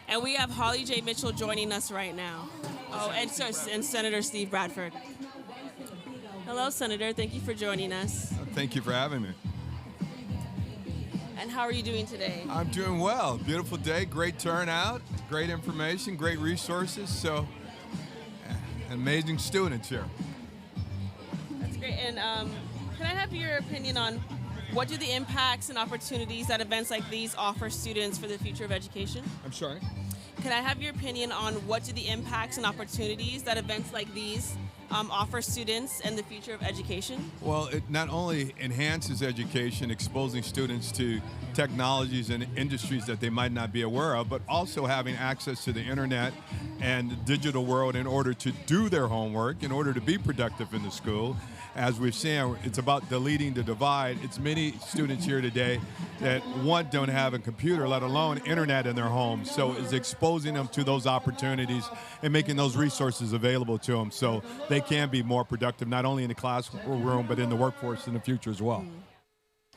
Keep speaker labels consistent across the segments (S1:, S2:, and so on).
S1: And we have Holly J. Mitchell joining us right now. Oh, and Senator Steve Bradford. Hello, Senator. Thank you for joining us.
S2: Thank you for having me.
S1: And how are you doing today?
S2: I'm doing well. Beautiful day, great turnout, great information, great resources. So, amazing students here.
S1: That's great. And can I have your opinion on what do the impacts and opportunities that events like these offer students for the future of education?
S2: I'm sorry?
S1: Can I have your opinion on what do the impacts and opportunities that events like these offer students and the future of education?
S2: Well, it not only enhances education, exposing students to technologies and industries that they might not be aware of, but also having access to the internet and the digital world in order to do their homework, in order to be productive in the school. As we've seen, it's about deleting the divide. It's many students here today that, one, don't have a computer, let alone internet in their homes. So it's exposing them to those opportunities and making those resources available to them so they can be more productive, not only in the classroom, but in the workforce in the future as well.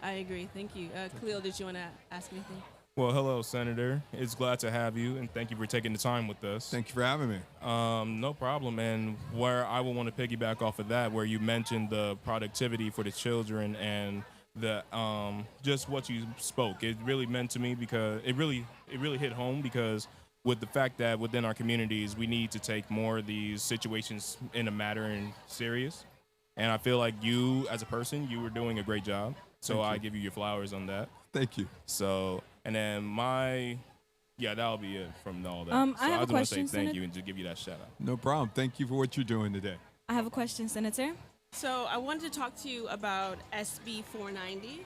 S1: I agree. Thank you. Khalil, did you want to ask anything?
S3: Well, hello, Senator. It's glad to have you, and thank you for taking the time with us.
S2: Thank you for having me.
S3: No problem. And where I would want to piggyback off of that, where you mentioned the productivity for the children and the just what you spoke, it really meant to me because it really hit home because with the fact that within our communities we need to take more of these situations in a matter and serious. And I feel like you, as a person, you were doing a great job. So I give you your flowers on that.
S2: Thank you.
S3: So, and then that'll be it from all that.
S4: I have a
S3: just want to
S4: question,
S3: say thank you and just give you that shout out.
S2: No problem. Thank you for what you're doing today.
S4: I have a question, Senator.
S1: So I wanted to talk to you about SB 490.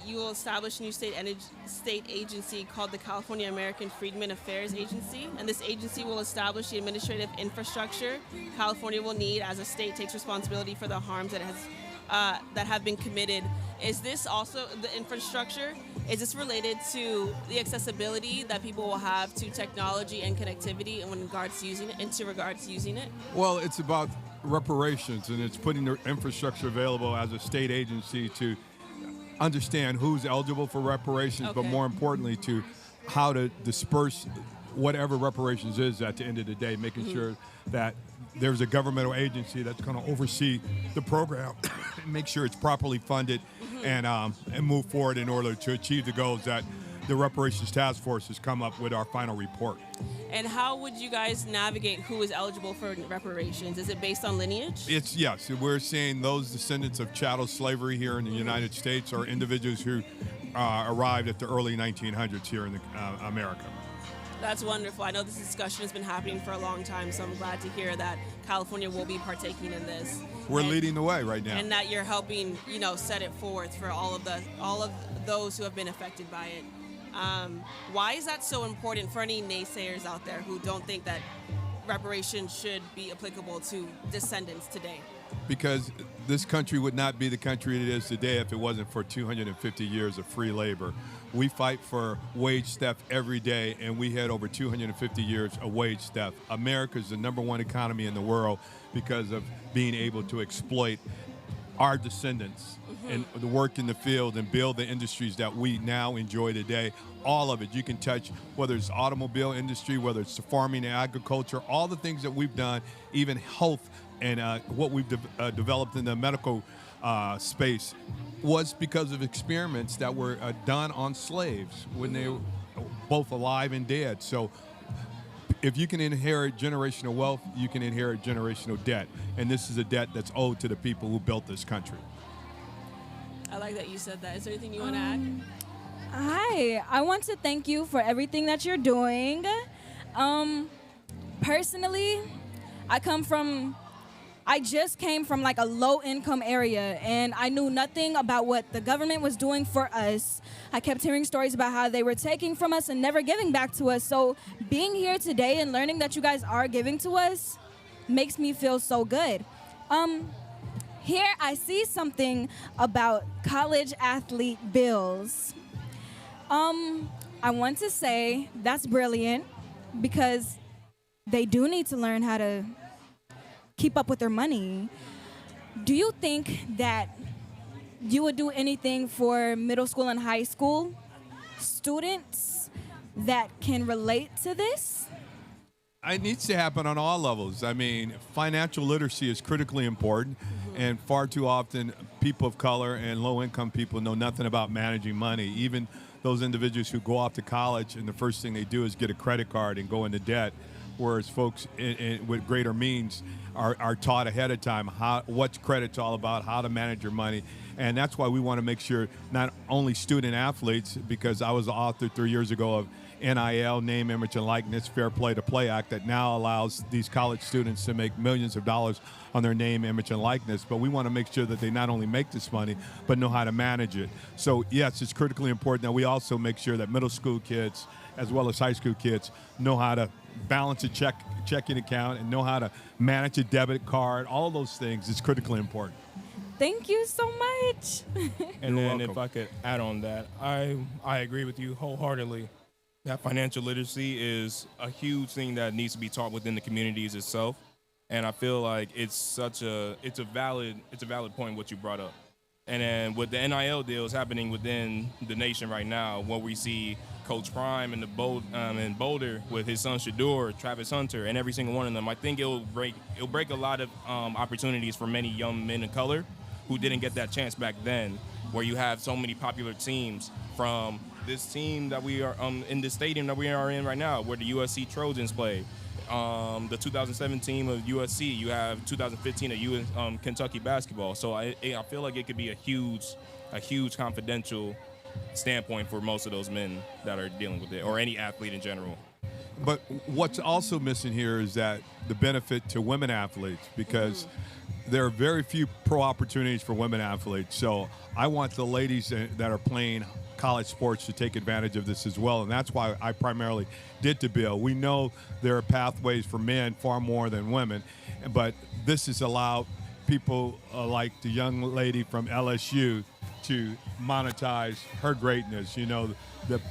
S1: You will establish a new state agency called the California American Freedmen Affairs Agency, and this agency will establish the administrative infrastructure California will need as a state takes responsibility for the harms that have been committed. Is this also the infrastructure? Is this related to the accessibility that people will have to technology and connectivity in regards to using it?
S2: Well, it's about reparations, and it's putting the infrastructure available as a state agency to understand who's eligible for reparations, but more importantly, to how to disperse whatever reparations is at the end of the day, making sure that there's a governmental agency that's going to oversee the program and make sure it's properly funded and move forward in order to achieve the goals that the Reparations Task Force has come up with our final report.
S1: And how would you guys navigate who is eligible for reparations? Is it based on lineage?
S2: Yes. We're seeing those descendants of chattel slavery here in the United States are individuals who arrived at the early 1900s here in America.
S1: That's wonderful. I know this discussion has been happening for a long time, so I'm glad to hear that California will be partaking in this.
S2: We're leading the way right now.
S1: And that you're helping, set it forth for all of those who have been affected by it. Why is that so important for any naysayers out there who don't think that reparations should be applicable to descendants today?
S2: Because this country would not be the country it is today if it wasn't for 250 years of free labor. We fight for wage theft every day, and we had over 250 years of wage theft. America is the #1 economy in the world because of being able to exploit our descendants and the work in the field and build the industries that we now enjoy today. All of it. You can touch, whether it's automobile industry, whether it's the farming and agriculture, all the things that we've done, even health and what we've developed in the medical space was because of experiments that were done on slaves when they were both alive and dead. So if you can inherit generational wealth, you can inherit generational debt. And this is a debt that's owed to the people who built this country.
S1: I like that you said that. Is there anything you want to add?
S4: Hi, I want to thank you for everything that you're doing. Personally, I just came from like a low income area and I knew nothing about what the government was doing for us. I kept hearing stories about how they were taking from us and never giving back to us. So being here today and learning that you guys are giving to us makes me feel so good. Here I see something about college athlete bills. I want to say that's brilliant because they do need to learn how to keep up with their money. Do you think that you would do anything for middle school and high school students that can relate to this?
S2: It needs to happen on all levels. I mean, financial literacy is critically important, and far too often people of color and low-income people know nothing about managing money. Even those individuals who go off to college and the first thing they do is get a credit card and go into debt, whereas folks with greater means are taught ahead of time what credit's all about, how to manage your money. And that's why we want to make sure not only student athletes, because I was the author 3 years ago of NIL, Name, Image, and Likeness, Fair Play to Play Act, that now allows these college students to make millions of dollars on their name, image, and likeness. But we want to make sure that they not only make this money, but know how to manage it. So yes, it's critically important that we also make sure that middle school kids, as well as high school kids, know how to balance a checking account and know how to manage a debit card. All of those things is critically important.
S4: Thank you so much.
S3: And
S2: You're
S3: then
S2: welcome.
S3: if I could add on that, I agree with you wholeheartedly that financial literacy is a huge thing that needs to be taught within the communities itself. And I feel like it's a valid point what you brought up. And then with the NIL deals happening within the nation right now, what we see Coach Prime in Boulder with his son Shador, Travis Hunter, and every single one of them, I think it'll break a lot of opportunities for many young men of color who didn't get that chance back then, where you have so many popular teams from this team that we are in the stadium that we are in right now, where the USC Trojans play. The 2007 team of USC, you have 2015 at Kentucky basketball. So I feel like it could be a huge confidential standpoint for most of those men that are dealing with it, or any athlete in general.
S2: But what's also missing here is that the benefit to women athletes, because there are very few pro opportunities for women athletes. So I want the ladies that are playing college sports to take advantage of this as well, and that's why I primarily did the bill. We know there are pathways for men far more than women, but this has allowed people like the young lady from LSU to monetize her greatness. You know,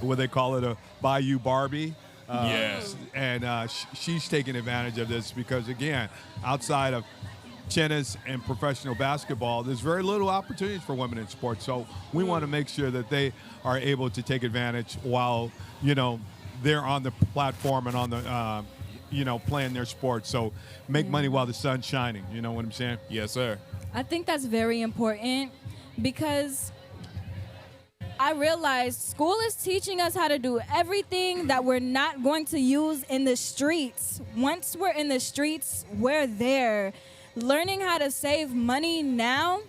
S2: what they call it, a Bayou Barbie.
S3: Yes.
S2: And she's taking advantage of this because, again, outside of tennis and professional basketball, there's very little opportunities for women in sports. So we want to make sure that they are able to take advantage while, they're on the platform and on the, playing their sports. So make money while the sun's shining. You know what I'm saying?
S3: Yes, sir.
S4: I think that's very important because I realized school is teaching us how to do everything that we're not going to use in the streets. Once we're in the streets, we're there. Learning how to save money now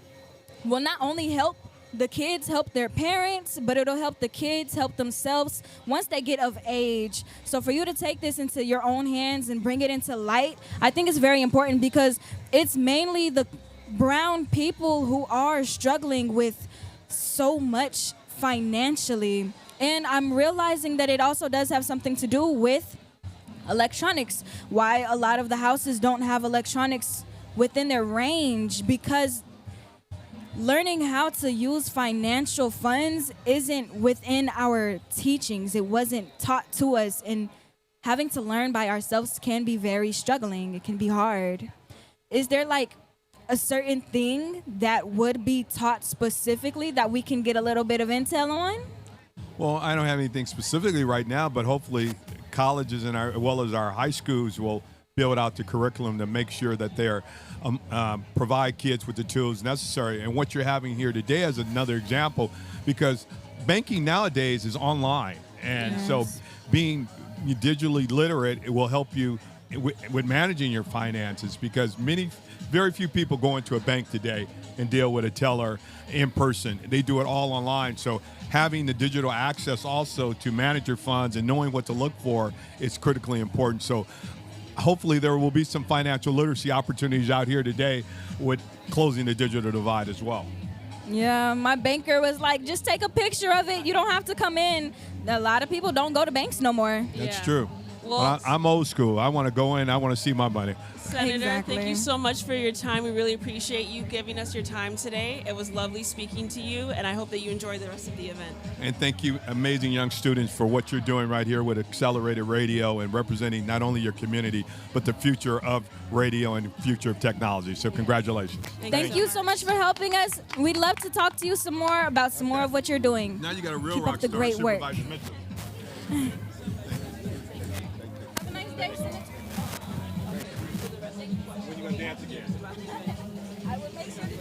S4: will not only help the kids help their parents, but it'll help the kids help themselves once they get of age. So for you to take this into your own hands and bring it into light, I think it's very important because it's mainly the brown people who are struggling with so much financially. And I'm realizing that it also does have something to do with electronics. Why a lot of the houses don't have electronics within their range, because learning how to use financial funds isn't within our teachings. It wasn't taught to us, and having to learn by ourselves can be very struggling. It can be hard. Is there like a certain thing that would be taught specifically that we can get a little bit of intel on?
S2: Well, I don't have anything specifically right now, but hopefully colleges and as well as our high schools will build out the curriculum to make sure that they're provide kids with the tools necessary. And what you're having here today is another example, because banking nowadays is online. And so being digitally literate, it will help you with managing your finances, because very few people go into a bank today and deal with a teller in person. They do it all online. So having the digital access also to manage your funds and knowing what to look for is critically important. So hopefully there will be some financial literacy opportunities out here today with closing the digital divide as well.
S4: Yeah, my banker was like, just take a picture of it. You don't have to come in. A lot of people don't go to banks no more.
S2: That's
S1: Yeah.
S2: true.
S1: Well,
S2: I'm old school. I want to go in. I want to see my money.
S1: Senator,
S4: Exactly.
S1: thank you so much for your time. We really appreciate you giving us your time today. It was lovely speaking to you, and I hope that you enjoy the rest of the event.
S2: And thank you, amazing young students, for what you're doing right here with Accelerated Radio and representing not only your community, but the future of radio and the future of technology. So congratulations.
S4: Thank you so much for helping us. We'd love to talk to you some more about some more of what you're doing.
S2: Now you got a real
S4: Keep
S2: rock
S4: up the
S2: star,
S4: great work.
S2: Supervisor Mitchell. When you gonna dance again?
S4: I will make sure to do.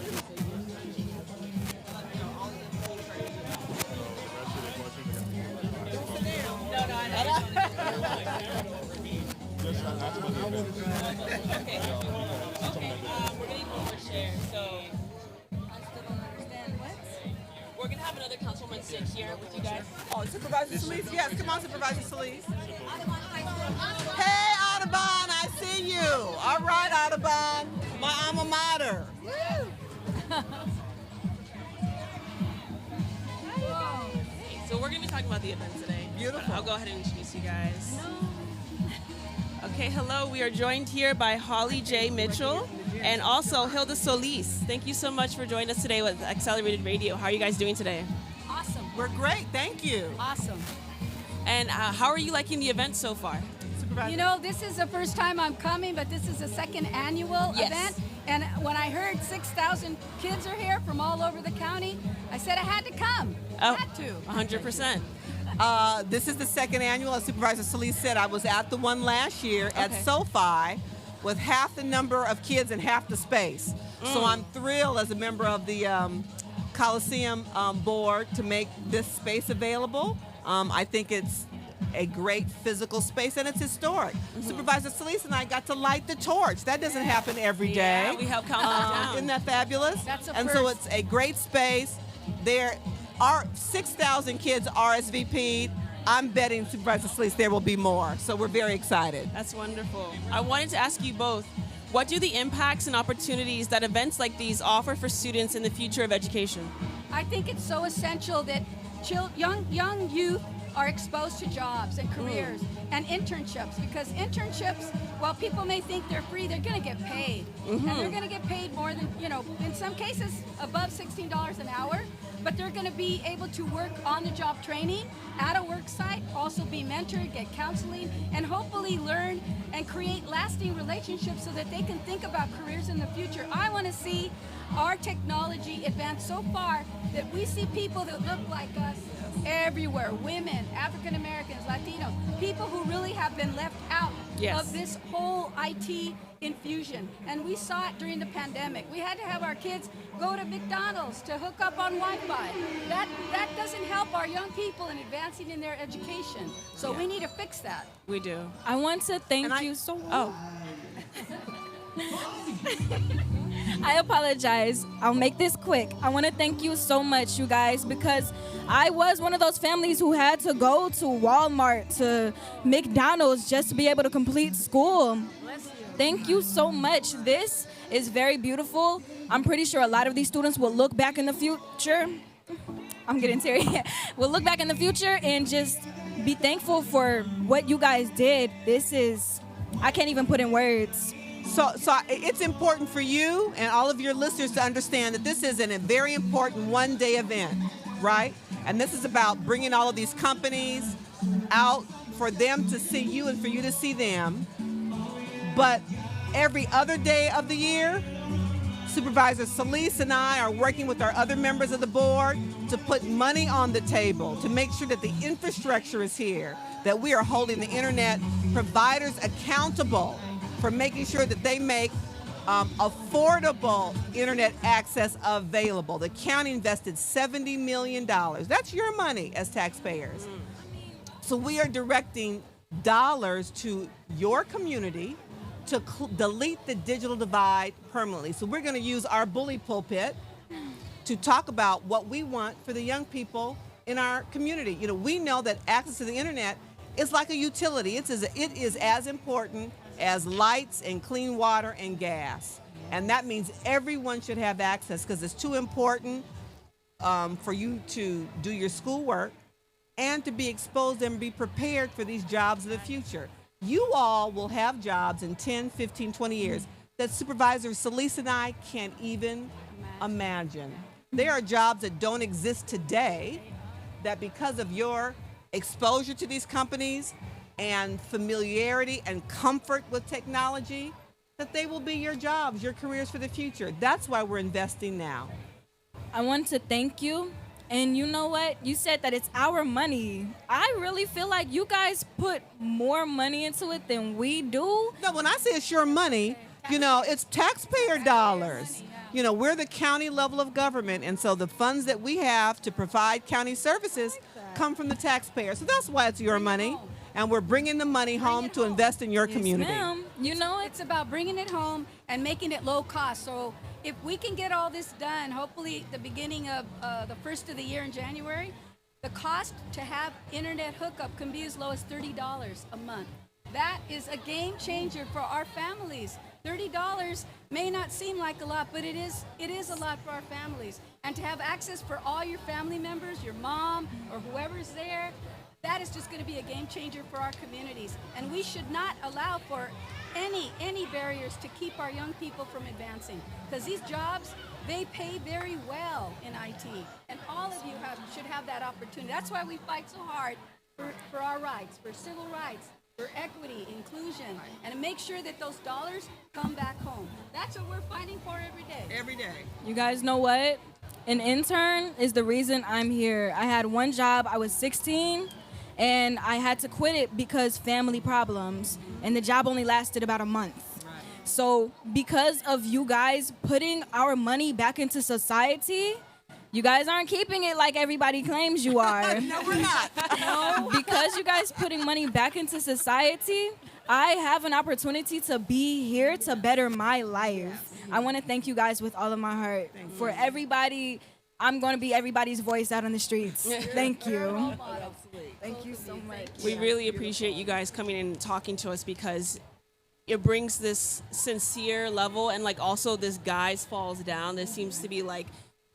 S1: We're gonna need one more share, so
S4: I still don't understand what.
S1: we're gonna have another councilwoman sit here with you guys.
S5: Oh, Supervisor Solis? Yes, come on, Supervisor Solis. Hey, Audubon, I see you. All right, Audubon, my alma mater.
S1: So we're gonna be talking about the event today.
S5: Beautiful.
S1: I'll go ahead and introduce you guys. Okay, hello. We are joined here by Holly J. Mitchell and also Hilda Solis. Thank you so much for joining us today with Accelerated Radio. How are you guys doing today?
S4: Awesome.
S5: We're great, thank you.
S4: Awesome.
S1: And how are you liking the event so far?
S5: Supervisor.
S6: You know, this is the first time I'm coming, but this is the second annual
S1: Yes.
S6: event. And when I heard 6,000 kids are here from all over the county, I said I had to come. Had to.
S1: 100%.
S5: This is the second annual. As Supervisor Solis said, I was at the one last year at
S1: Okay.
S5: SoFi with half the number of kids and half the space. So I'm thrilled as a member of the Coliseum board to make this space available. I think it's a great physical space and it's historic. Supervisor Solis and I got to light the torch. That doesn't happen every day.
S1: Yeah, we help count that down.
S5: Isn't that fabulous?
S6: That's a
S5: And so
S6: first.
S5: it's a great space. There are 6,000 kids RSVP'd. I'm betting, Supervisor Solis, there will be more. So we're very excited.
S1: That's wonderful. I wanted to ask you both, what do the impacts and opportunities that events like these offer for students in the future of education?
S6: I think it's so essential that young youth are exposed to jobs and careers and internships, because internships, while people may think they're free, they're going to get paid. And they're going to get paid more than, in some cases above $16 an hour, but they're going to be able to work on the job training at a work site, also be mentored, get counseling, and hopefully learn and create lasting relationships so that they can think about careers in the future. I want to see our technology advance so far that we see people that look like us everywhere, women, African Americans, Latino, people who really have been left out
S1: Yes.
S6: of this whole IT infusion. And we saw it during the pandemic. We had to have our kids go to McDonald's to hook up on Wi-Fi. That doesn't help our young people in advancing in their education. So we need to fix that.
S1: We do.
S4: I want to thank
S5: And
S4: you so much.
S1: Oh,
S4: I apologize. I'll make this quick. I want to thank you so much, you guys, because I was one of those families who had to go to Walmart, to McDonald's just to be able to complete school. Thank you so much. This is very beautiful. I'm pretty sure a lot of these students will look back in the future. I'm getting teary. We'll look back in the future and just be thankful for what you guys did. This is, I can't even put in words.
S5: So it's important for you and all of your listeners to understand that this is a very important one-day event, right? And this is about bringing all of these companies out for them to see you and for you to see them. But every other day of the year, Supervisor Solis and I are working with our other members of the board to put money on the table, to make sure that the infrastructure is here, that we are holding the internet providers accountable for making sure that they make affordable internet access available. The county invested $70 million. That's your money as taxpayers. So we are directing dollars to your community to delete the digital divide permanently. So we're going to use our bully pulpit to talk about what we want for the young people in our community. We know that access to the internet is like a utility. It is as important as lights and clean water and gas. And that means everyone should have access, because it's too important for you to do your schoolwork and to be exposed and be prepared for these jobs of the future. You all will have jobs in 10, 15, 20 years that Supervisor Solis and I can't even imagine. There are jobs that don't exist today that, because of your exposure to these companies and familiarity and comfort with technology, that they will be your jobs, your careers for the future. That's why we're investing now.
S4: I want to thank you And you know what? You said that it's our money. I really feel like you guys put more money into it than we do.
S5: No, when I say it's your money, it's taxpayer dollars. We're the county level of government, and so the funds that we have to provide county services come from the taxpayer. So that's why it's your money, and we're bringing the money home to invest in your community.
S4: Ma'am.
S6: It's about bringing it home and making it low cost. So if we can get all this done, hopefully at the beginning of the first of the year in January, the cost to have internet hookup can be as low as $30 a month. That is a game changer for our families. $30 may not seem like a lot, but it is a lot for our families. And to have access for all your family members, your mom or whoever's there, that is just going to be a game changer for our communities. And we should not allow for any barriers to keep our young people from advancing, because these jobs, they pay very well in IT, and all of you should have that opportunity. That's why we fight so hard for our rights, for civil rights, for equity, inclusion, and to make sure that those dollars come back home. That's what we're fighting for every day.
S5: Every day.
S4: You guys know what? An intern is the reason I'm here. I had one job. I was 16. And I had to quit it because family problems, and the job only lasted about a month. So because of you guys putting our money back into society, you guys aren't keeping it like everybody claims you are.
S5: No, we're not.
S4: No, because you guys putting money back into society, I have an opportunity to be here to better my life. I want to thank you guys with all of my heart. For everybody, I'm going to be everybody's voice out on the streets. Thank you. Thank you so much.
S1: We really appreciate you guys coming and talking to us, because it brings this sincere level, and like also this guys falls down. There seems to be like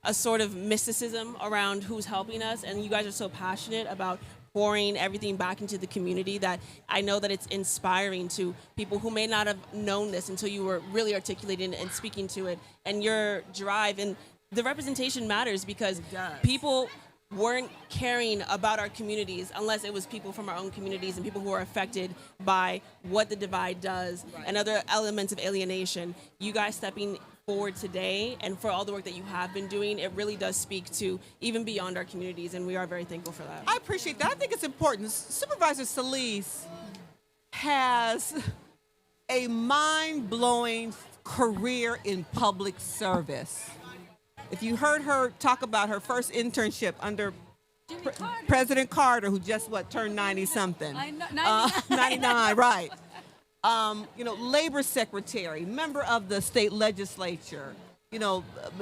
S1: a sort of mysticism around who's helping us, and you guys are so passionate about pouring everything back into the community that I know that it's inspiring to people who may not have known this until you were really articulating and speaking to it. And your drive and the representation matters, because people weren't caring about our communities unless it was people from our own communities and people who are affected by what the divide does and other elements of alienation. You guys stepping forward today and for all the work that you have been doing, it really does speak to even beyond our communities, and we are very thankful for that.
S5: I appreciate that. I think it's important. Supervisor Solis has a mind-blowing career in public service. If you heard her talk about her first internship under President Carter, who just turned 90-something. 99, right. Labor secretary, member of the state legislature,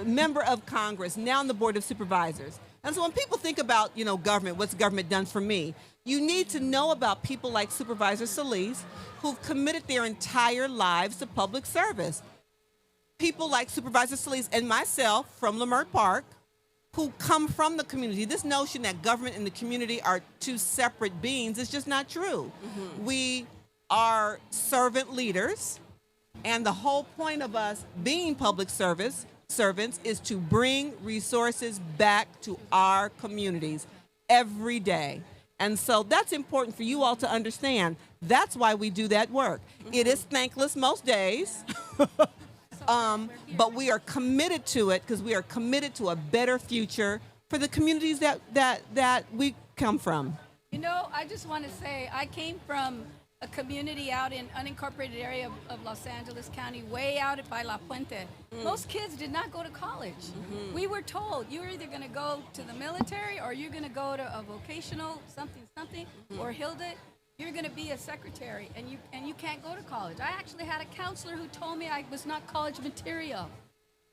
S5: member of Congress, now on the Board of Supervisors. And so when people think about, government, what's government done for me, you need to know about people like Supervisor Solis, who've committed their entire lives to public service. People like Supervisor Solis and myself from Leimert Park, who come from the community. This notion that government and the community are two separate beings is just not true. Mm-hmm. We are servant leaders, and the whole point of us being public servants is to bring resources back to our communities every day. And so that's important for you all to understand. That's why we do that work. Mm-hmm. It is thankless most days. But we are committed to it, because we are committed to a better future for the communities that we come from.
S6: I just want to say, I came from a community out in unincorporated area of Los Angeles County, way out by La Puente. Most kids did not go to college. Mm-hmm. We were told you're either going to go to the military or you're going to go to a vocational something, mm-hmm. or Hilda, you're going to be a secretary, and you can't go to college. I actually had a counselor who told me I was not college material,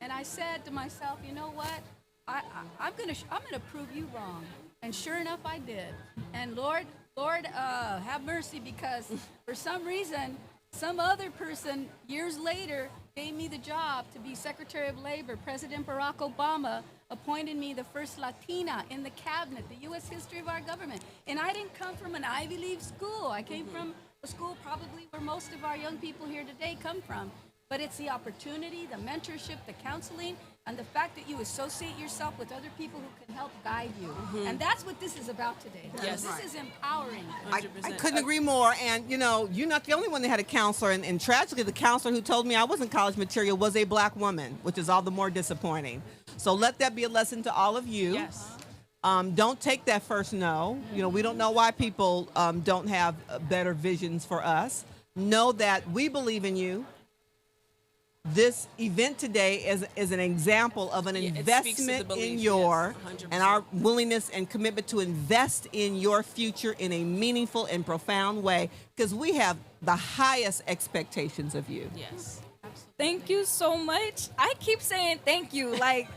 S6: and I said to myself, you know what? I'm going to prove you wrong. And sure enough, I did. And Lord, have mercy, because for some reason, some other person years later gave me the job to be Secretary of Labor. President Barack Obama appointed me the first Latina in the cabinet, the U.S. history of our government. And I didn't come from an Ivy League school. I came from a school probably where most of our young people here today come from. But it's the opportunity, the mentorship, the counseling, and the fact that you associate yourself with other people who can help guide you. Mm-hmm. And that's what this is about today.
S1: Yes.
S6: This is empowering.
S5: I couldn't agree more. And, you're not the only one that had a counselor. And tragically, the counselor who told me I wasn't college material was a black woman, which is all the more disappointing. So let that be a lesson to all of you.
S1: Yes.
S5: Don't take that first no. You know, we don't know why people don't have better visions for us. Know that we believe in you. This event today is an example of an investment in your,
S1: yes, 100%.
S5: and our willingness and commitment to invest in your future in a meaningful and profound way, because we have the highest expectations of you.
S1: Yes.
S4: Thank you so much. I keep saying thank you. Like,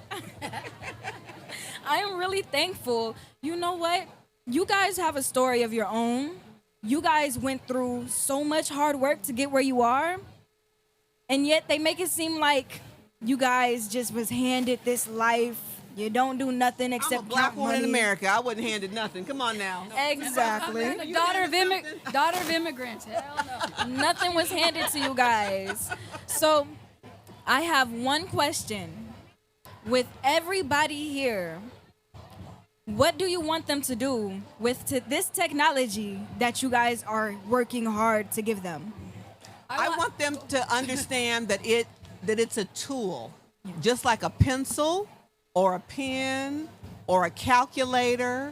S4: I am really thankful. You know what? You guys have a story of your own. You guys went through so much hard work to get where you are. And yet they make it seem like you guys just was handed this life. You don't do nothing except
S5: I'm a black
S4: count
S5: woman in
S4: money.
S5: America. I wasn't handed nothing. Come on now.
S4: Exactly.
S6: The daughter of immigrants. Hell no.
S4: Nothing was handed to you guys. So I have one question. With everybody here, what do you want them to do with this technology that you guys are working hard to give them?
S5: I want them to understand that it's a tool, just like a pencil or a pen or a calculator.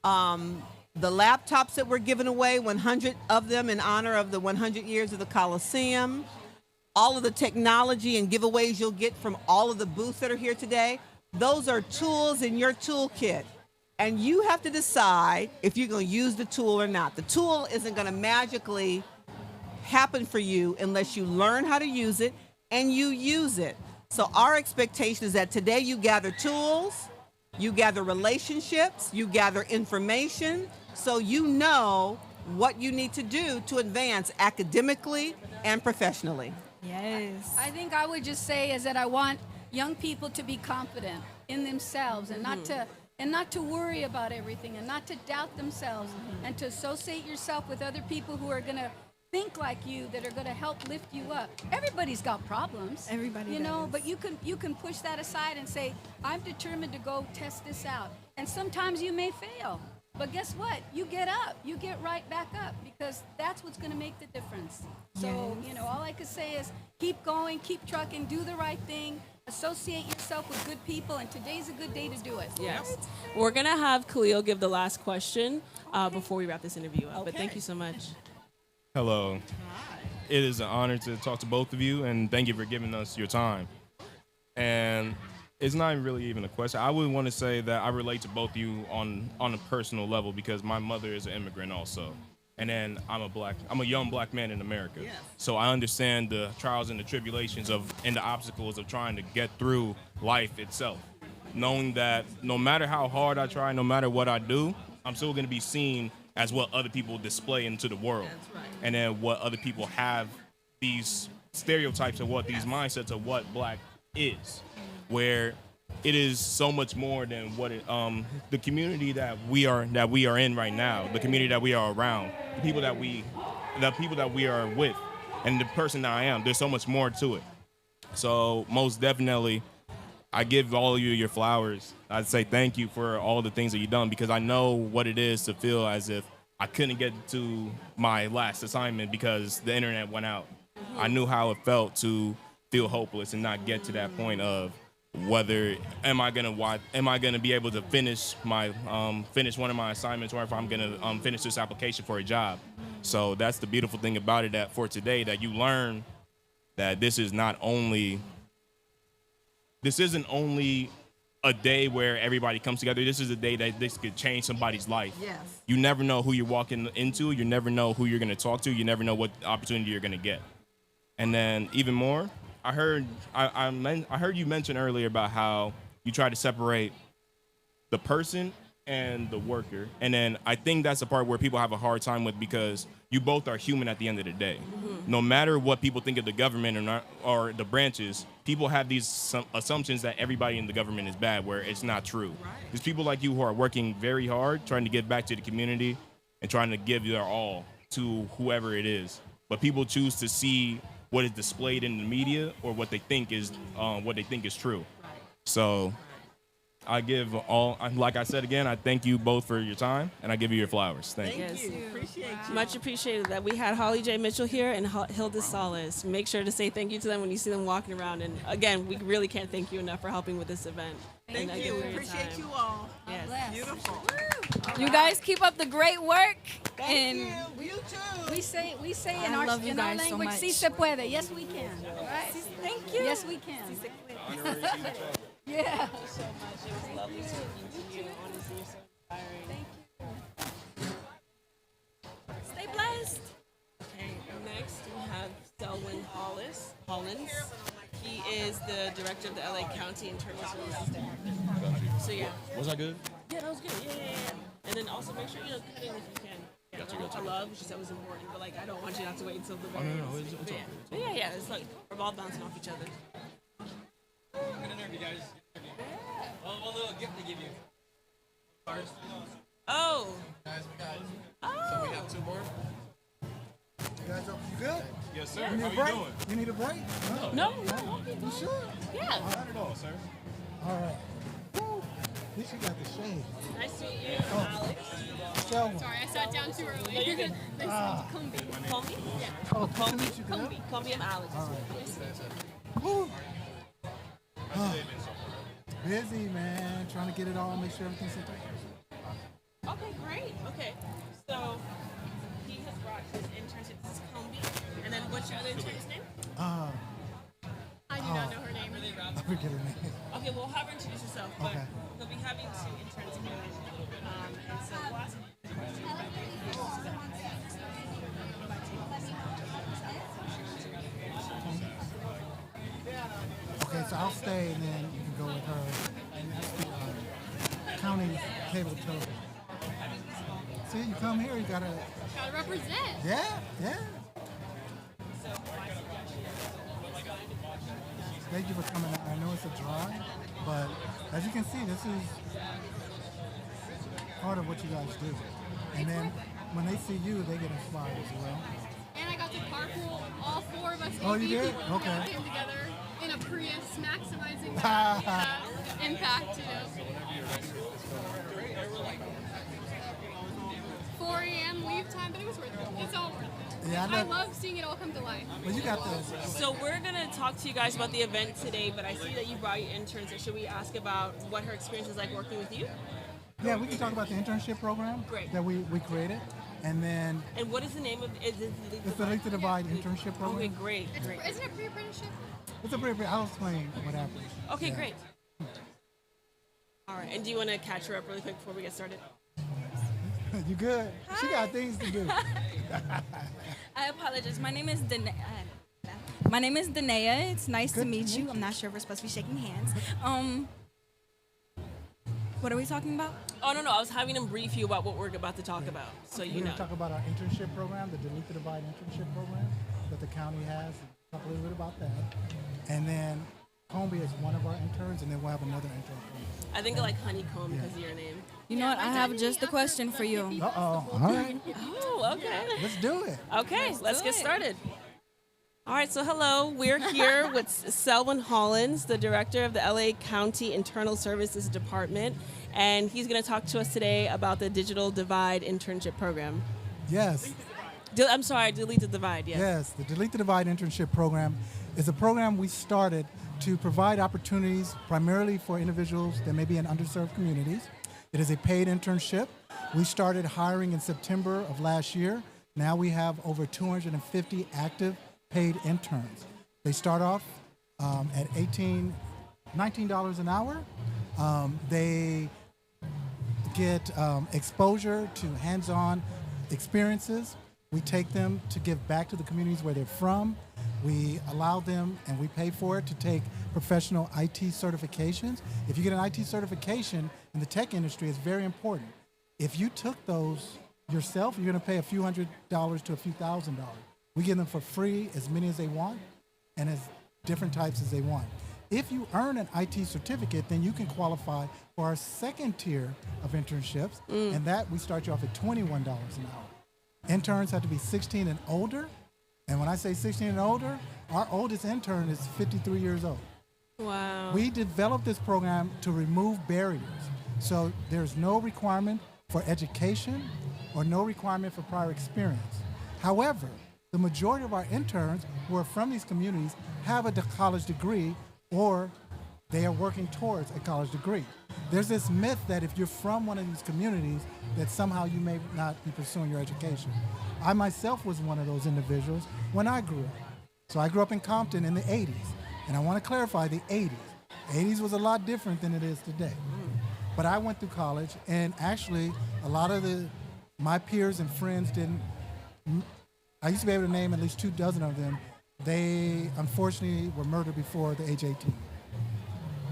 S5: The laptops that we're giving away, 100 of them in honor of the 100 years of the Coliseum. All of the technology and giveaways you'll get from all of the booths that are here today, those are tools in your toolkit. And you have to decide if you're going to use the tool or not. The tool isn't going to magically happen for you unless you learn how to use it and you use it. So our expectation is that today you gather tools, you gather relationships, you gather information, so you know what you need to do to advance academically and professionally.
S4: Yes.
S6: I think I would just say is that I want young people to be confident in themselves and not to worry about everything and not to doubt themselves and to associate yourself with other people who are going to think like you, that are going to help lift you up. Everybody's got problems.
S4: Everybody
S6: you know,
S4: does.
S6: but you can push that aside and say, I'm determined to go test this out. And sometimes you may fail. But guess what? You get up. You get right back up, because that's what's going to make the difference. So, you know, all I could say is keep going, keep trucking, do the right thing, associate yourself with good people, and today's a good day to do it.
S1: Yes. We're going to have Khalil give the last question before we wrap this interview up. But thank you so much.
S3: Hello. It is an honor to talk to both of you, and thank you for giving us your time. And it's not really even a question. I would want to say that I relate to both of you on a personal level, because my mother is an immigrant also. And then I'm a young black man in America.
S5: Yes.
S3: So I understand the trials and the tribulations and the obstacles of trying to get through life itself. Knowing that no matter how hard I try, no matter what I do, I'm still going to be seen as what other people display into the world.
S5: That's right.
S3: And then what other people have, these stereotypes of what these mindsets of what black is, where it is so much more than what it, the community that we are in right now, the community that we are around, the people that we are with, and the person that I am. There's so much more to it. So most definitely, I give all of you your flowers. I'd say thank you for all the things that you've done, because I know what it is to feel as if I couldn't get to my last assignment because the internet went out. I knew how it felt to feel hopeless and not get to that point of whether am I gonna be able to finish one of my assignments, or if I'm gonna finish this application for a job. So that's the beautiful thing about it, that for today, that you learn that this isn't only a day where everybody comes together. This is a day that this could change somebody's life.
S5: Yes.
S3: You never know who you're walking into. You never know who you're going to talk to. You never know what opportunity you're going to get. And then even more, I heard you mention earlier about how you try to separate the person and the worker. And then I think that's the part where people have a hard time with, because you both are human at the end of the day. Mm-hmm. No matter what people think of the government or the branches, people have these assumptions that everybody in the government is bad, where it's not true. Right. There's people like you who are working very hard, trying to give back to the community and trying to give their all to whoever it is. But people choose to see what is displayed in the media or what they think is true. Right. So I give like I said again, I thank you both for your time, and I give you your flowers. Thank you.
S5: Thank you. Appreciate you.
S1: Much appreciated that we had Holly J. Mitchell here and Hilda Salas. Make sure to say thank you to them when you see them walking around. And again, we really can't thank you enough for helping with this event.
S5: Thank you.
S1: for your
S5: Appreciate
S1: time.
S5: you all.
S1: Yes.
S6: Bless.
S5: Beautiful.
S4: You guys keep up the great work.
S5: Thank
S4: and
S5: you. You too.
S6: We say
S4: I
S6: in our
S4: love you guys so
S6: language,
S4: much.
S6: si se puede. Yes, we can. Right?
S4: Thank you.
S6: Yes, we can. Yeah.
S1: Thank you so much. It was lovely speaking to you. Honestly, you're so inspiring.
S4: Stay blessed.
S1: Okay, next we have Selwyn Hollins. He is the director of the LA County Internal Services Department. So yeah.
S7: Was that good?
S1: Yeah, that was good. Yeah. And then also make sure cut in if you can. Yeah, I love. She said it was important, but I don't want you to have to wait until the very end.
S7: it's all good.
S1: But yeah. It's like we're all bouncing off each other.
S7: Good interview, guys. One little gift to give you.
S1: Oh.
S7: Guys, we got.
S1: Oh.
S7: So we have 2 more.
S8: You guys, you good?
S3: Yes, sir.
S8: You need
S3: How
S8: a
S3: you
S8: break?
S3: doing?
S8: You need a break?
S1: No.
S8: You sure?
S1: Yeah.
S3: Not at all, sir.
S8: All right. Woo. At least you got the shade.
S1: Nice to meet you, Alex.
S8: Selma.
S9: Sorry, I sat down too early.
S1: No, you're good.
S9: They said Combi.
S1: Combi? Yeah.
S8: Oh, Combi.
S1: Combi. Combi and Alex.
S8: All right. Woo. Busy, man. Trying to get it all, make sure everything's in place.
S1: Okay, great. Okay. So he has brought his internship. This is Combi. And then what's your other intern's name?
S9: I do not know her name.
S8: I forget her name.
S1: Okay, we'll have her introduce herself. But
S8: Okay.
S1: he'll be having 2 interns here. And so we'll ask him questions.
S8: Okay, so I'll stay and then you can go with her. And that's the county cable television. See, you come here, you gotta,
S9: Gotta represent.
S8: yeah. Thank you for coming out. I know it's a drive, but as you can see, this is part of what you guys do. And then when they see you, they get inspired as well.
S9: And I got to carpool all 4 of us.
S8: Oh, you
S9: AV
S8: did?
S9: people.
S8: Okay.
S9: We came together in a Prius, maximizing the impact, 4 a.m. leave time, but it was worth it. It's all worth it.
S8: Yeah,
S9: I love seeing it all come to life.
S8: Well, you got this.
S1: So we're going to talk to you guys about the event today, but I see that you brought your interns. So should we ask about what her experience is like working with you?
S8: Yeah, we can talk about the internship program
S1: Great.
S8: that we created. And then
S1: And what is the name of it? Is it
S8: it's the Link to Divide internship program.
S1: Okay, great.
S9: Isn't it pre-apprenticeship?
S8: It's a pretty, I'll explain what happens.
S1: Okay,
S8: Yeah.
S1: great. All right, and do you want to catch her up really quick before we get started?
S8: You good? She got things to do.
S4: I apologize. My name is Danae. It's nice to meet you. I'm not sure if we're supposed to be shaking hands. What are we talking about?
S1: Oh, no, I was having them brief you about what we're about to talk about, so you
S8: We're
S1: know.
S8: going to talk about our internship program, the Delete to Divide internship program that the county has. Talk a little bit about that. And then Combi is one of our interns, and then we'll have another intern.
S1: I think I like honeycomb because of your name.
S4: You know what? I have just a question for you.
S8: Uh-oh. All right.
S1: Oh, okay.
S8: Let's do it.
S1: Okay, let's
S4: do
S1: get
S4: it.
S1: started. All right, so hello. We're here with Selwyn Hollins, the director of the LA County Internal Services Department, and he's going to talk to us today about the Digital Divide internship program.
S8: Yes.
S1: I'm sorry, Delete the Divide, yes.
S8: Yes, the Delete the Divide internship program is a program we started to provide opportunities primarily for individuals that may be in underserved communities. It is a paid internship. We started hiring in September of last year. Now we have over 250 active paid interns. They start off at $19 an hour. They get exposure to hands-on experiences. We take them to give back to the communities where they're from. We allow them, and we pay for it, to take professional IT certifications. If you get an IT certification in the tech industry, it's very important. If you took those yourself, you're going to pay a few $100s to a few $1,000. We give them for free, as many as they want, and as different types as they want. If you earn an IT certificate, then you can qualify for our second tier of internships, and that we start you off at $21 an hour. Interns have to be 16 and older, and when I say 16 and older, our oldest intern is 53 years old.
S1: Wow.
S8: We developed this program to remove barriers. So there's no requirement for education or no requirement for prior experience. However, the majority of our interns who are from these communities have a college degree, or they are working towards a college degree. There's this myth that if you're from one of these communities, that somehow you may not be pursuing your education. I myself was one of those individuals when I grew up. So I grew up in Compton in the 80s. And I want to clarify the 80s. 80s was a lot different than it is today. But I went through college, and actually a lot of my peers and friends didn't. I used to be able to name at least 24 of them. They unfortunately were murdered before the age 18.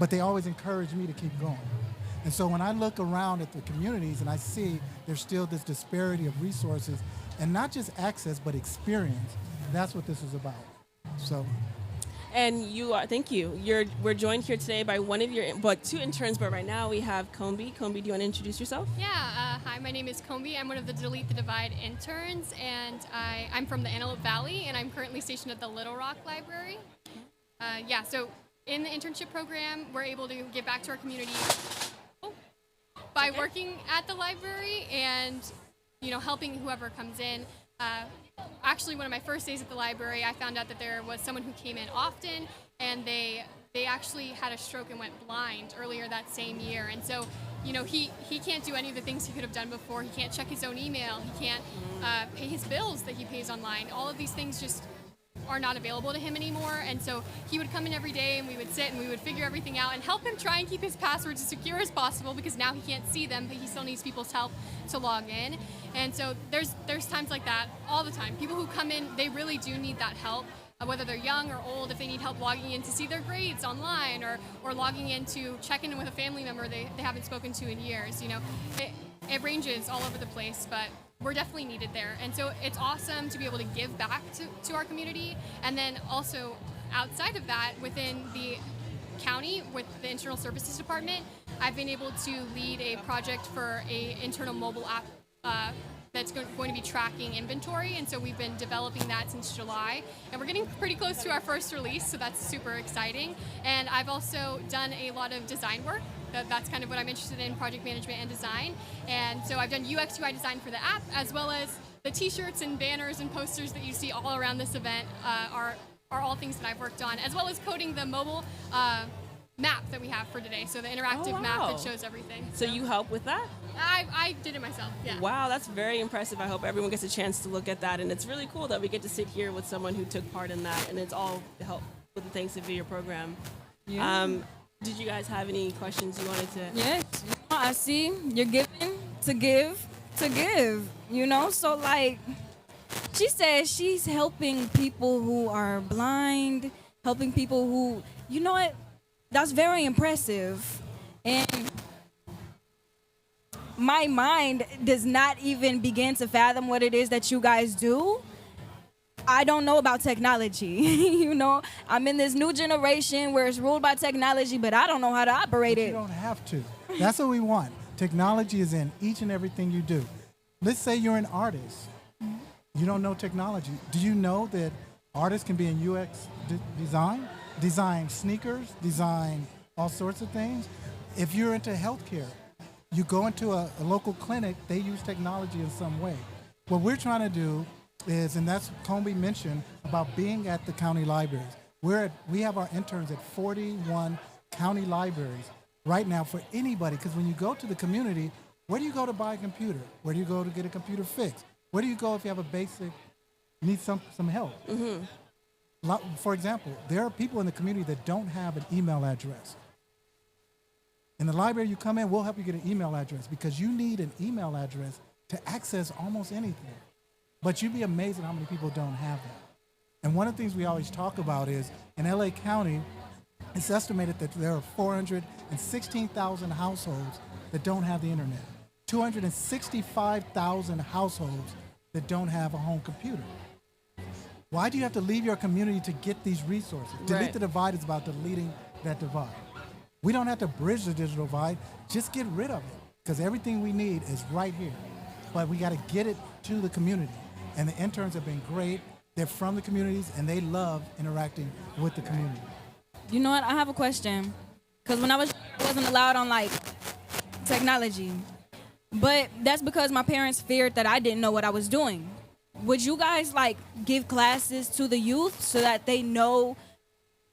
S8: But they always encouraged me to keep going. And so when I look around at the communities and I see there's still this disparity of resources, and not just access, but experience, that's what this is about. So.
S1: And you are, thank you. We're joined here today by one of your, two interns, but right now we have Combi. Combi, do you want to introduce yourself?
S9: Yeah, hi, my name is Combi. I'm one of the Delete the Divide interns, and I'm from the Antelope Valley, and I'm currently stationed at the Little Rock Library. So in the internship program, we're able to give back to our community by working at the library and, helping whoever comes in. Actually, one of my first days at the library, I found out that there was someone who came in often, and they actually had a stroke and went blind earlier that same year. And so, he can't do any of the things he could have done before. He can't check his own email. He can't pay his bills that he pays online. All of these things just are not available to him anymore. And so he would come in every day, and we would sit and we would figure everything out and help him try and keep his passwords as secure as possible, because now he can't see them, but he still needs people's help to log in. And so there's times like that all the time. People who come in, they really do need that help, whether they're young or old, if they need help logging in to see their grades online, or logging in to check in with a family member they haven't spoken to in years. It ranges all over the place, but we're definitely needed there. And so it's awesome to be able to give back to our community. And then also outside of that, within the county with the Internal Services Department, I've been able to lead a project for a internal mobile app that's going to be tracking inventory. And so we've been developing that since July. And we're getting pretty close to our first release, so that's super exciting. And I've also done a lot of design work. That's kind of what I'm interested in, project management and design. And so I've done UX UI design for the app, as well as the t-shirts and banners and posters that you see all around this event are all things that I've worked on, as well as coding the mobile map that we have for today. So the interactive map that shows everything.
S1: So you help with that?
S9: I did it myself, yeah.
S1: Wow, that's very impressive. I hope everyone gets a chance to look at that. And it's really cool that we get to sit here with someone who took part in that, and it's all help with the Thanks to Video program.
S4: Yeah.
S1: Did you guys have any questions you wanted to?
S4: Yes. I see you're giving to give. So like, she says she's helping people who are blind, helping people who, that's very impressive. And my mind does not even begin to fathom what it is that you guys do. I don't know about technology. I'm in this new generation where it's ruled by technology, but I don't know how to operate it.
S8: You don't have to. That's what we want. Technology is in each and everything you do. Let's say you're an artist. You don't know technology. Do you know that artists can be in UX design sneakers, design all sorts of things? If you're into healthcare, you go into a local clinic, they use technology in some way. What we're trying to do is, and that's Combi mentioned about being at the county libraries. We have our interns at 41 county libraries right now for anybody, because when you go to the community, where do you go to buy a computer? Where do you go to get a computer fixed? Where do you go if you have a basic, need some help? Mm-hmm. For example, there are people in the community that don't have an email address. In the library you come in, we'll help you get an email address, because you need an email address to access almost anything. But you'd be amazed at how many people don't have that. And one of the things we always talk about is, in LA County, it's estimated that there are 416,000 households that don't have the internet, 265,000 households that don't have a home computer. Why do you have to leave your community to get these resources?
S1: Right.
S8: Delete the Divide is about deleting that divide. We don't have to bridge the digital divide, just get rid of it, because everything we need is right here. But we got to get it to the community. And the interns have been great. They're from the communities, and they love interacting with the community.
S4: You know what? I have a question. Because when I wasn't allowed on, technology. But that's because my parents feared that I didn't know what I was doing. Would you guys, give classes to the youth so that they know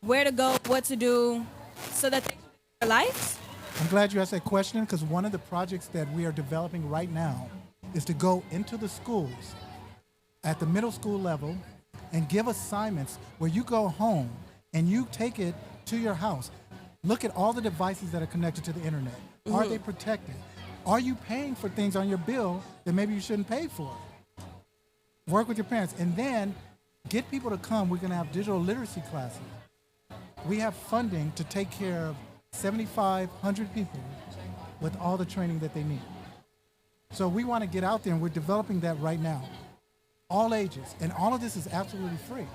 S4: where to go, what to do, so that they can live their lives?
S8: I'm glad you asked that question because one of the projects that we are developing right now is to go into the schools at the middle school level and give assignments where you go home and you take it to your house. Look at all the devices that are connected to the internet. Are they protected? Are you paying for things on your bill that maybe you shouldn't pay for? Work with your parents and then get people to come. We're going to have digital literacy classes. We have funding to take care of 7,500 people with all the training that they need. So we want to get out there, and we're developing that right now. All ages, and all of this is absolutely free.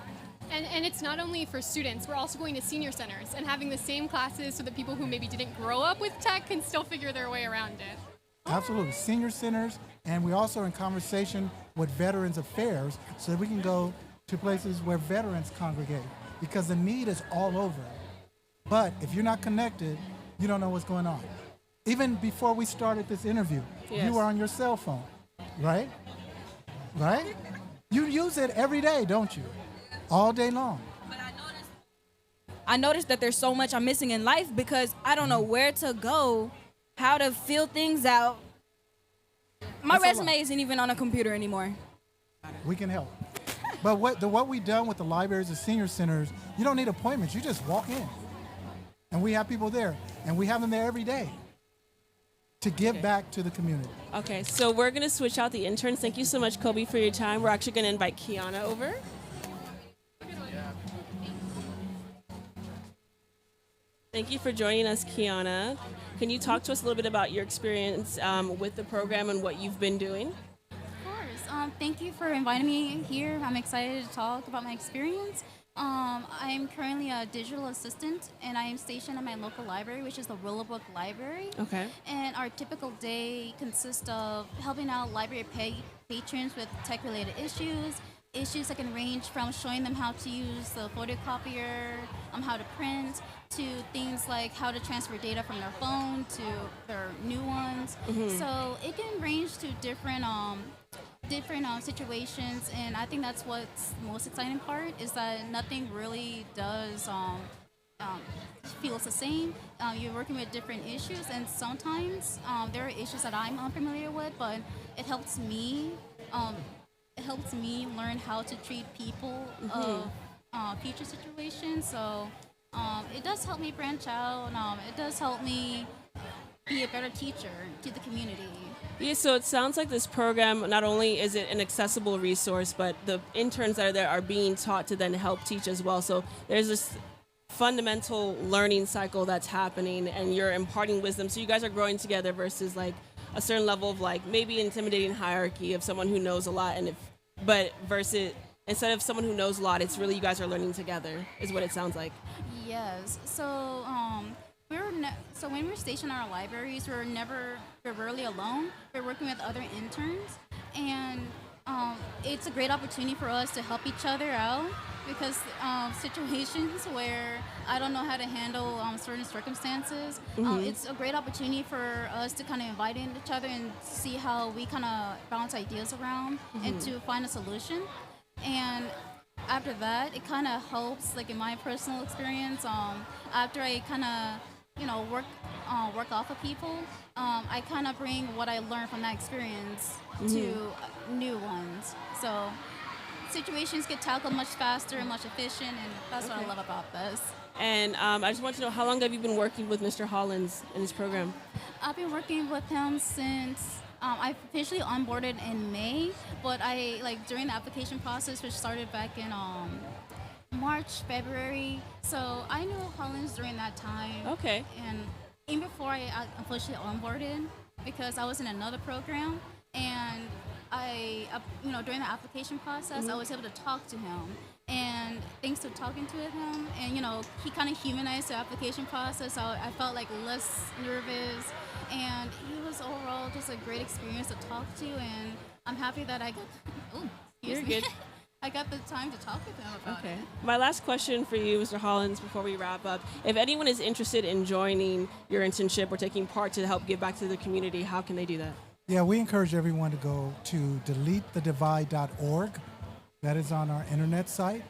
S9: And it's not only for students, we're also going to senior centers and having the same classes so that people who maybe didn't grow up with tech can still figure their way around it.
S8: Absolutely, senior centers, and we also are in conversation with Veterans Affairs so that we can go to places where veterans congregate, because the need is all over. But if you're not connected, you don't know what's going on. Even before we started this interview, you were on your cell phone, right? Right? You use it every day, don't you? All day long.
S4: But I noticed that there's so much I'm missing in life because I don't know where to go, how to fill things out. My resume isn't even on a computer anymore.
S8: We can help. But what we've done with the libraries and senior centers, you don't need appointments. You just walk in. And we have people there. And we have them there every day to give back to the community.
S1: Okay, so we're going to switch out the interns. Thank you so much, Kobe, for your time. We're actually going to invite Kiana over. Thank you for joining us, Kiana. Can you talk to us a little bit about your experience with the program and what you've been doing?
S10: Of course. Thank you for inviting me here. I'm excited to talk about my experience. I'm currently a digital assistant, and I am stationed at my local library, which is the Willowbrook Library.
S1: Okay.
S10: And our typical day consists of helping out library patrons with tech-related issues that can range from showing them how to use the photocopier, how to print, to things like how to transfer data from their phone to their new ones. So it can range to different situations, and I think that's what's the most exciting part is that nothing really does feels the same. You're working with different issues, and sometimes there are issues that I'm unfamiliar with, but it helps me. It helps me learn how to treat people of future situations. So it does help me branch out. It does help me be a better teacher to the community.
S1: Yeah, so it sounds like this program, not only is it an accessible resource, but the interns that are there are being taught to then help teach as well. So there's this fundamental learning cycle that's happening, and you're imparting wisdom. So you guys are growing together versus like a certain level of like maybe intimidating hierarchy of someone who knows a lot, but versus instead of someone who knows a lot, it's really you guys are learning together, is what it sounds like.
S10: Yes. So so when we're stationed in our libraries, we're rarely alone. We're working with other interns, and it's a great opportunity for us to help each other out because situations where I don't know how to handle certain circumstances, it's a great opportunity for us to kind of invite in each other and see how we kind of bounce ideas around and to find a solution. And after that, it kind of helps, like in my personal experience, after I kind of work off of people, I kind of bring what I learned from that experience to new ones. So situations get tackled much faster and much efficient, and that's what I love about this.
S1: And I just want to know, how long have you been working with Mr. Hollins in this program?
S10: I've been working with him since I officially onboarded in May, but during the application process, which started back in March, February. So I knew Hollins during that time.
S1: Okay.
S10: And even before I officially onboarded, because I was in another program, and during the application process, I was able to talk to him. And thanks to talking to him, and he kind of humanized the application process. So I felt like less nervous, and he was overall just a great experience to talk to. And I'm happy that I got. Oh,
S1: You're good.
S10: I got the time to talk with him about it.
S1: My last question for you, Mr. Hollins, before we wrap up, if anyone is interested in joining your internship or taking part to help give back to the community, how can they do that?
S8: Yeah, we encourage everyone to go to deletethedivide.org. That is on our internet site.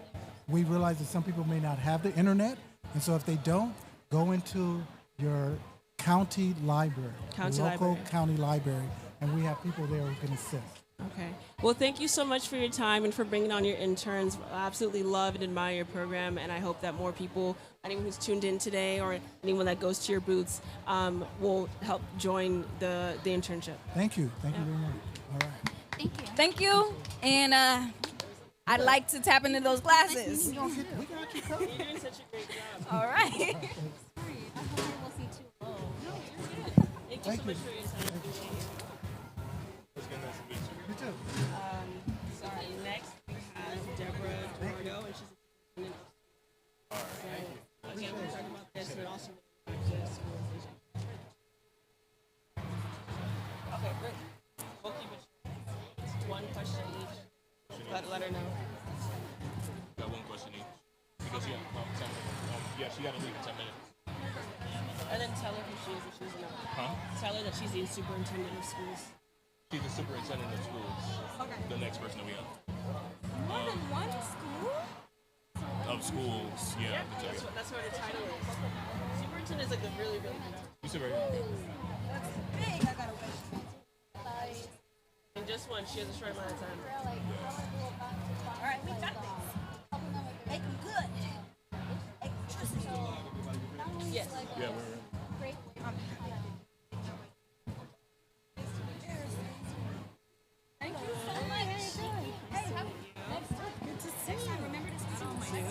S8: We realize that some people may not have the internet, and so if they don't, go into your county library,
S1: County
S8: local
S1: library.
S8: county library, and we have people there who can assist.
S1: Okay. Well, thank you so much for your time and for bringing on your interns. I absolutely love and admire your program, and I hope that more people, anyone who's tuned in today or anyone that goes to your booths, will help join the internship.
S8: Thank you. Thank you very much. All right.
S10: Thank you.
S4: Thank you. And I'd like to tap into those glasses.
S8: We got you covered.
S1: You're doing such a great job.
S4: All right.
S10: Sorry, I hope I wasn't too low.
S1: Thank you so much for your time.
S8: You too.
S1: Sorry, next we have Deborah Dorado, and she's a so, again, we're talking about this and also civilization. Okay, great. We'll keep it short. It's one question each. Let her know.
S3: Got one question each. Because she had she got to leave in 10 minutes.
S1: And then tell her who she is if she's not.
S3: Huh?
S1: Tell her that she's the superintendent of schools.
S3: She's the superintendent of schools.
S4: Okay.
S3: The next person that we have.
S4: More than one school?
S3: Of schools, yeah.
S1: That's what the title is. Superintendent is like the really, really good title.
S3: You sit right here.
S4: That's big. I got a question.
S1: And just one, she has a short amount of time.
S4: All right, we got this. Make them good. Electricity.
S1: Yes.
S3: Yeah, we're ready.
S4: Thank you so much. Hey, good to see you. Remember to see you.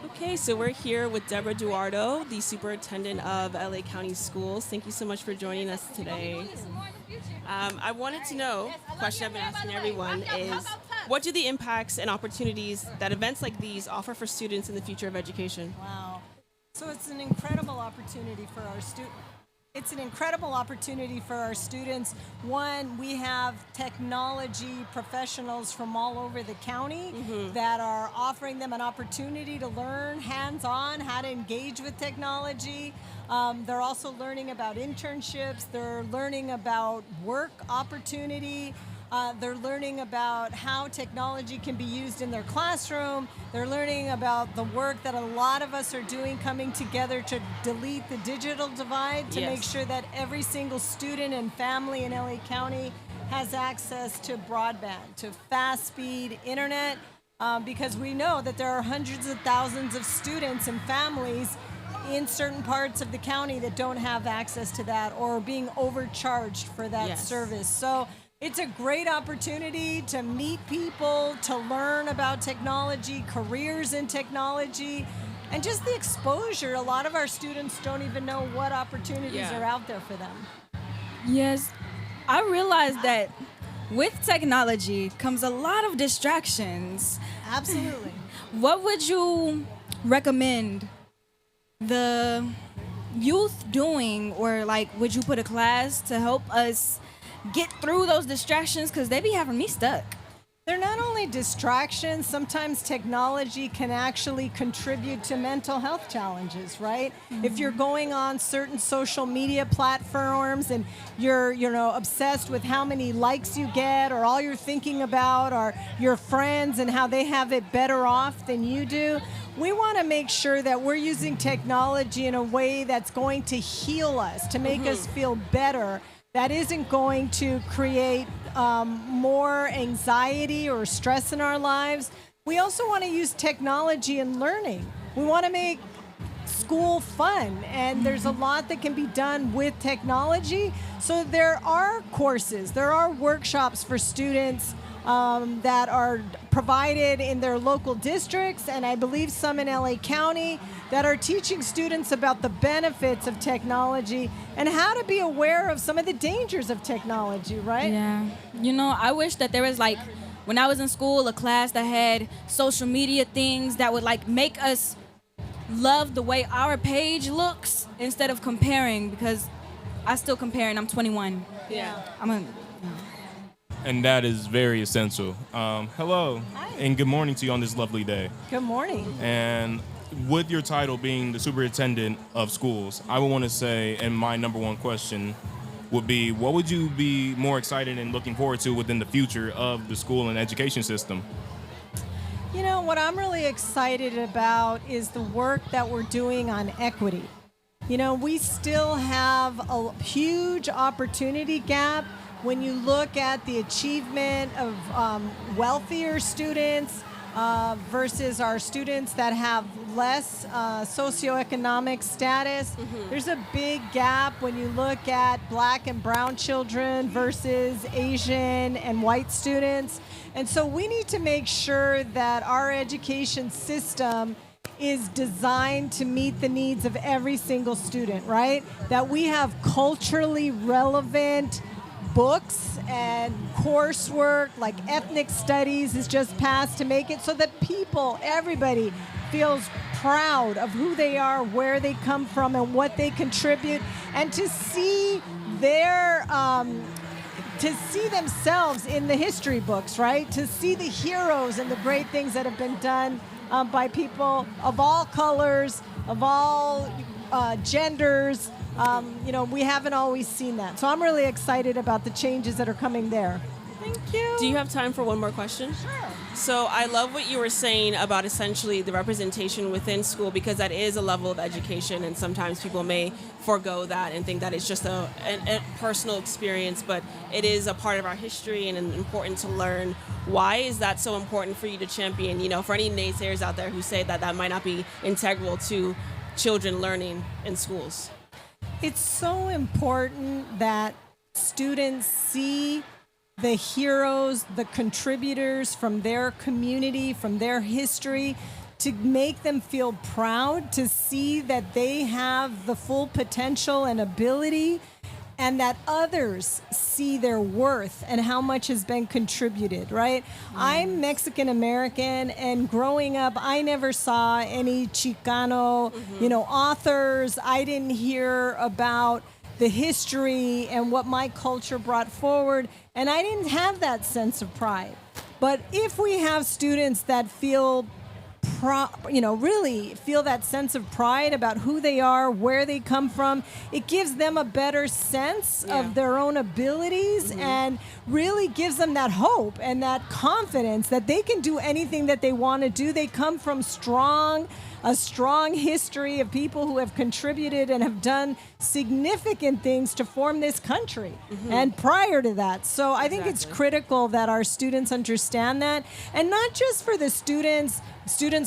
S1: Okay, so we're here with Deborah Duardo, the superintendent of LA County Schools. Thank you so much for joining us today. I wanted to know, a question I've been asking everyone is, what do the impacts and opportunities that events like these offer for students in the future of education?
S11: Wow. So it's an incredible opportunity for our students. It's an incredible opportunity for our students. One, we have technology professionals from all over the county that are offering them an opportunity to learn hands-on how to engage with technology. They're also learning about internships. They're learning about work opportunity. They're learning about how technology can be used in their classroom. They're learning about the work that a lot of us are doing, coming together to delete the digital divide, to make sure that every single student and family in LA County has access to broadband, to fast speed internet, because we know that there are hundreds of thousands of students and families in certain parts of the county that don't have access to that or are being overcharged for that service. So it's a great opportunity to meet people, to learn about technology, careers in technology, and just the exposure. A lot of our students don't even know what opportunities are out there for them.
S4: Yes, I realized that with technology comes a lot of distractions.
S11: Absolutely.
S4: What would you recommend the youth doing, or like would you put a class to help us get through those distractions, because they be having me stuck?
S11: They're not only distractions, sometimes technology can actually contribute to mental health challenges, right? If you're going on certain social media platforms and you're, obsessed with how many likes you get, or all you're thinking about are your friends and how they have it better off than you do, we want to make sure that we're using technology in a way that's going to heal us, to make us feel better, that isn't going to create more anxiety or stress in our lives. We also want to use technology in learning. We want to make school fun, and there's a lot that can be done with technology. So there are courses, there are workshops for students that are provided in their local districts, and I believe some in LA County, that are teaching students about the benefits of technology and how to be aware of some of the dangers of technology, right?
S4: Yeah. I wish that there was, like, when I was in school, a class that had social media things that would, like, make us love the way our page looks instead of comparing, because I still compare and I'm 21.
S11: Yeah.
S3: And that is very essential. Hello, and good morning to you on this lovely day.
S11: Good morning.
S3: And with your title being the superintendent of schools, I would want to say, and my number one question would be, what would you be more excited and looking forward to within the future of the school and education system?
S11: What I'm really excited about is the work that we're doing on equity. You know, we still have a huge opportunity gap when you look at the achievement of wealthier students versus our students that have less socioeconomic status. There's a big gap when you look at black and brown children versus Asian and white students. And so we need to make sure that our education system is designed to meet the needs of every single student, right? That we have culturally relevant books and coursework, like ethnic studies is just passed, to make it so that people, everybody, feels proud of who they are, where they come from, and what they contribute, and to see their to see themselves in the history books, right? To see the heroes and the great things that have been done by people of all colors, of all genders. You know, we haven't always seen that. So I'm really excited about the changes that are coming there. Thank you.
S1: Do you have time for one more question?
S11: Sure.
S1: So I love what you were saying about essentially the representation within school, because that is a level of education, and sometimes people may forego that and think that it's just a personal experience, but it is a part of our history and important to learn. Why is that so important for you to champion, you know, for any naysayers out there who say that that might not be integral to children learning in schools?
S11: It's so important that students see the heroes, the contributors from their community, from their history, to make them feel proud, to see that they have the full potential and ability, and that others see their worth and how much has been contributed, right? I'm Mexican American, and growing up, I never saw any Chicano, you know, authors. I didn't hear about the history and what my culture brought forward, and I didn't have that sense of pride. But if we have students that feel really feel that sense of pride about who they are, where they come from, it gives them a better sense of their own abilities, and really gives them that hope and that confidence that they can do anything that they want to do. They come from a strong history of people who have contributed and have done significant things to form this country and prior to that. So I think it's critical that our students understand that, and not just for the students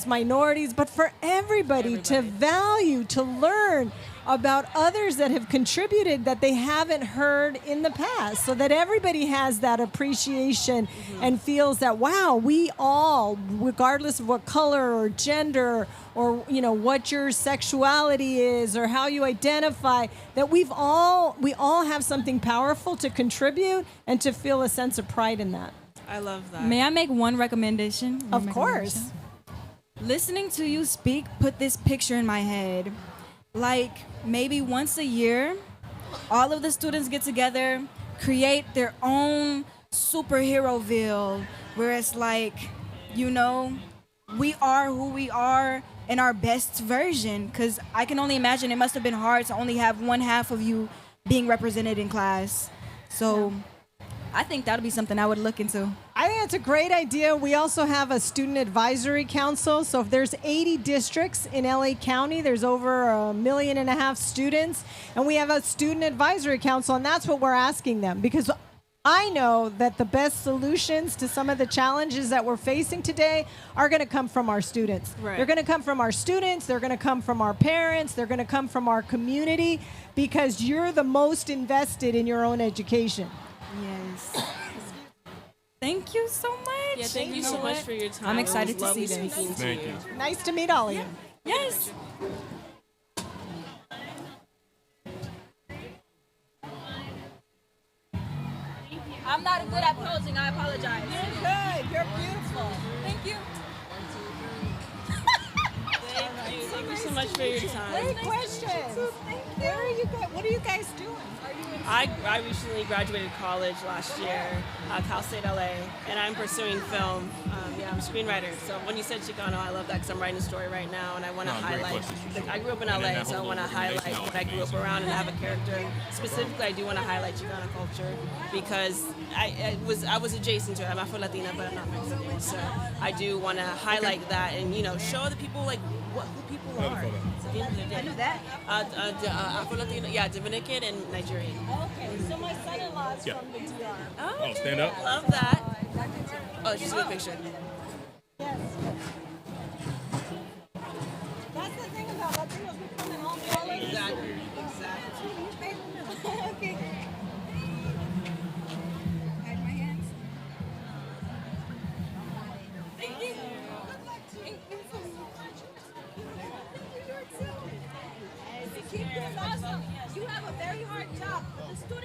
S11: minorities, but for everybody to value, to learn about others that have contributed that they haven't heard in the past, so that everybody has that appreciation and feels that, wow, we all, regardless of what color or gender or, you know, what your sexuality is or how you identify, that we all have something powerful to contribute, and to feel a sense of pride in that.
S1: I love that.
S4: May I make one recommendation?
S11: Of course.
S4: Listening to you speak put this picture in my head. Like, maybe once a year, all of the students get together, create their own superheroville, where it's like, you know, we are who we are in our best version. Because I can only imagine it must have been hard to only have one half of you being represented in class. So I think that'll be something I would look into.
S11: I think that's a great idea. We also have a student advisory council. So if there's 80 districts in LA County, there's over 1.5 million students, and we have a student advisory council, and that's what we're asking them, because I know that the best solutions to some of the challenges that we're facing today are going to come from our students.
S1: Right.
S11: They're going to come from our students. They're going to come from our parents. They're going to come from our community, because you're the most invested in your own education.
S4: Yes. Thank you so much.
S1: Yeah, thank you so much for your time.
S4: I'm excited
S1: It was
S4: to see
S1: lovely
S4: this.
S1: speaking to
S3: Thank
S1: you.
S3: you.
S11: Nice to meet all of you.
S4: Yes. I'm not good at posing. I apologize.
S11: You're good. You're beautiful.
S4: Thank you.
S1: Thank you so much for your time.
S11: Great questions. Where are you guys? What are you guys doing?
S1: I recently graduated college last year, Cal State LA, and I'm pursuing film. I'm a screenwriter. So when you said Chicano, I love that, because I'm writing a story right now, and I want to highlight. I grew up in LA, so I want to highlight what I grew up around and have a character. Specifically, I do want to highlight Chicano culture, because I was adjacent to it. I'm Afro Latina, but I'm not Mexican. So I do want to highlight that, and, you know, show the people like who people
S3: Another
S1: are.
S3: photo.
S1: At the end of the day.
S4: I knew that.
S1: Afro-Latino, yeah, Dominican and Nigerian.
S11: Okay, so my son-in-law is
S3: Yeah.
S11: from the DR.
S3: Oh, stand up.
S1: Love that. Oh, just a good picture.
S11: Yes. That's the thing about Latinos, we come in all colors.
S1: Exactly.
S11: Okay.
S10: Hide my hands.
S11: Thank you. Good luck to you. Awesome. You have a very hard job. The students